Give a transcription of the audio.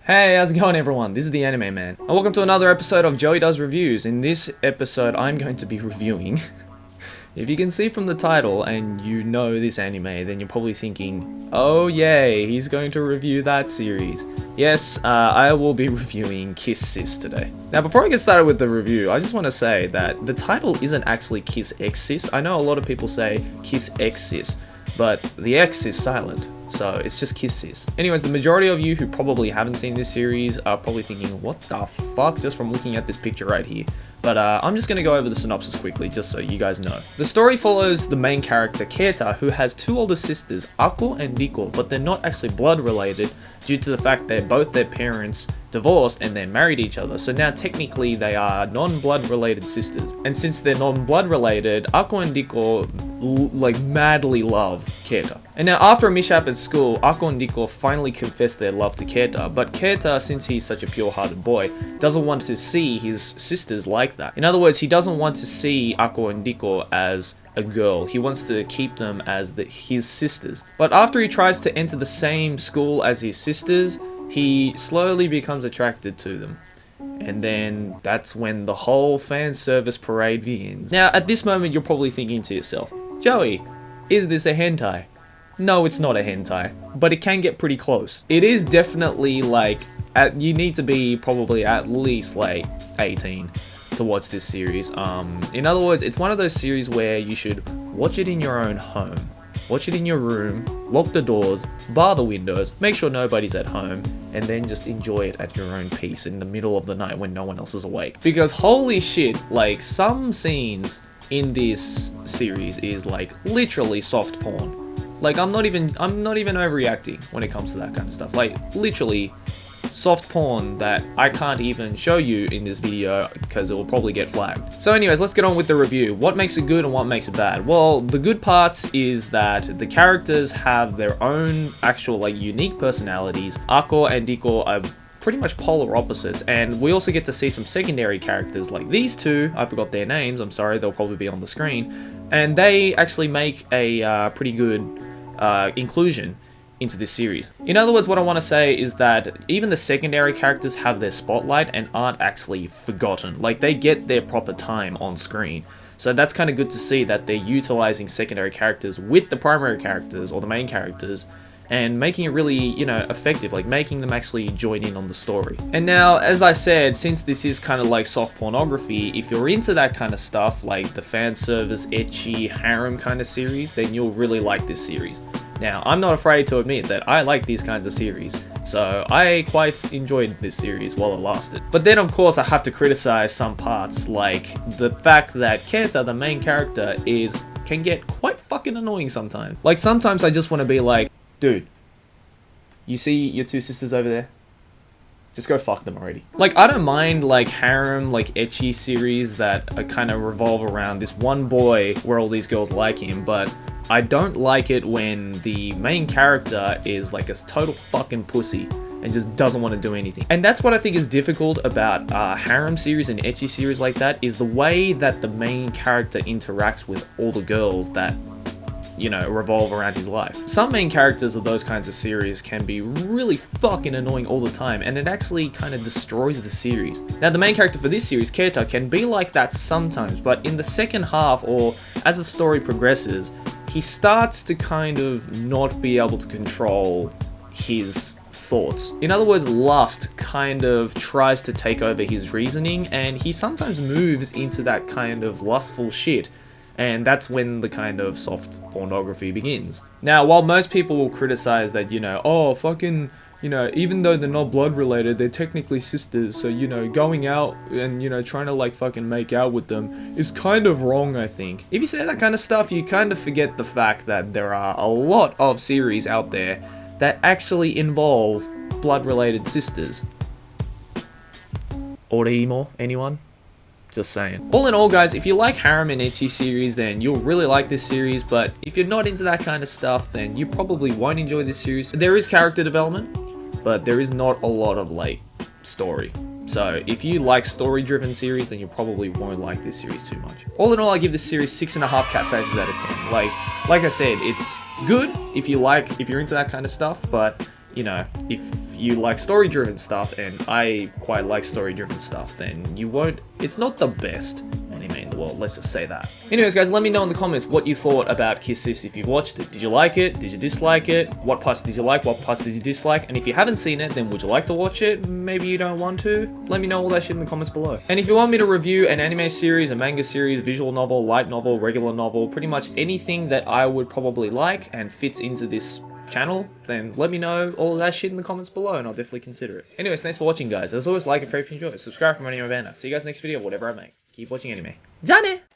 Hey, how's it going everyone? This is the Anime Man, and welcome to another episode of Joey Does Reviews. In this episode, I'm going to be reviewing... If you can see from the title and you know this anime, then you're probably thinking, oh yay, he's going to review that series. Yes, I will be reviewing Kiss Sis today. Now before I get started with the review, I just want to say that the title isn't actually Kiss X Sis. I know a lot of people say Kiss X Sis, but the X is silent. So it's just Kiss Sis. Anyways, the majority of you who probably haven't seen this series are probably thinking, what the fuck, just from looking at this picture right here. But I'm just going to go over the synopsis quickly, just so you guys know. The story follows the main character, Keita, who has two older sisters, Ako and Riko, but they're not actually blood related due to the fact that both their parents divorced and then married each other. So now technically they are non-blood related sisters. And since they're non-blood related, Ako and Riko madly love Keita. And now after a mishap at school, Ako and Riko finally confess their love to Keita, but Keita, since he's such a pure-hearted boy, doesn't want to see his sisters like that. In other words, he doesn't want to see Ako and Riko as a girl. He wants to keep them as his sisters. But after he tries to enter the same school as his sisters, he slowly becomes attracted to them. And then that's when the whole fan service parade begins. Now, at this moment, you're probably thinking to yourself, Joey, is this a hentai? No, it's not a hentai, but it can get pretty close. It is definitely you need to be probably at least 18 to watch this series. In other words, it's one of those series where you should watch it in your own home. Watch it in your room, lock the doors, bar the windows, make sure nobody's at home, and then just enjoy it at your own pace in the middle of the night when no one else is awake. Because holy shit, some scenes in this series is literally soft porn. I'm not even overreacting when it comes to that kind of stuff. Literally soft porn that I can't even show you in this video because it will probably get flagged. So anyways, let's get on with the review. What makes it good and what makes it bad? Well, the good parts is that the characters have their own actual unique personalities. Ako and Riko are pretty much polar opposites, and we also get to see some secondary characters like these two. I forgot their names, I'm sorry, they'll probably be on the screen. And they actually make a pretty good inclusion into this series. In other words, what I want to say is that even the secondary characters have their spotlight and aren't actually forgotten. They get their proper time on screen. So that's kind of good to see that they're utilizing secondary characters with the primary characters or the main characters and making it really, effective, making them actually join in on the story. And now, as I said, since this is kind of soft pornography, if you're into that kind of stuff, the fan service, ecchi, harem kind of series, then you'll really like this series. Now, I'm not afraid to admit that I like these kinds of series, so I quite enjoyed this series while it lasted. But then, of course, I have to criticize some parts, like the fact that Keita, the main character, can get quite fucking annoying sometimes. Sometimes I just want to be like, dude, you see your two sisters over there? Just go fuck them already. I don't mind harem, ecchi series that kind of revolve around this one boy where all these girls like him, but I don't like it when the main character is a total fucking pussy and just doesn't want to do anything. And that's what I think is difficult about harem series and ecchi series like that, is the way that the main character interacts with all the girls that revolve around his life. Some main characters of those kinds of series can be really fucking annoying all the time, and it actually kind of destroys the series. Now, the main character for this series, Keita, can be like that sometimes, but in the second half, or as the story progresses, he starts to kind of not be able to control his thoughts. In other words, lust kind of tries to take over his reasoning, and he sometimes moves into that kind of lustful shit. And that's when the kind of soft pornography begins. Now, while most people will criticize that, oh, fucking, even though they're not blood related, they're technically sisters, so, going out and, trying to, fucking make out with them is kind of wrong, I think. If you say that kind of stuff, you kind of forget the fact that there are a lot of series out there that actually involve blood related sisters. Orimo, anyone? Just saying. All in all, guys, if you like harem and ecchi series, then you'll really like this series, but if you're not into that kind of stuff, then you probably won't enjoy this series. There is character development, but there is not a lot of, story. So if you like story-driven series, then you probably won't like this series too much. All in all, I give this series 6.5 cat faces out of 10. Like I said, it's good if you're into that kind of stuff, but, if you like story-driven stuff, and I quite like story-driven stuff, then you won't... It's not the best anime in the world, let's just say that. Anyways, guys, let me know in the comments what you thought about Kiss Sis if you've watched it. Did you like it? Did you dislike it? What parts did you like? What parts did you dislike? And if you haven't seen it, then would you like to watch it? Maybe you don't want to? Let me know all that shit in the comments below. And if you want me to review an anime series, a manga series, visual novel, light novel, regular novel, pretty much anything that I would probably like and fits into this channel, then let me know all of that shit in the comments below and I'll definitely consider it. Anyways, thanks for watching, guys. As always, like it if you enjoyed. Subscribe for more anime banner. See you guys next video, whatever I make. Keep watching anime. Ja ne!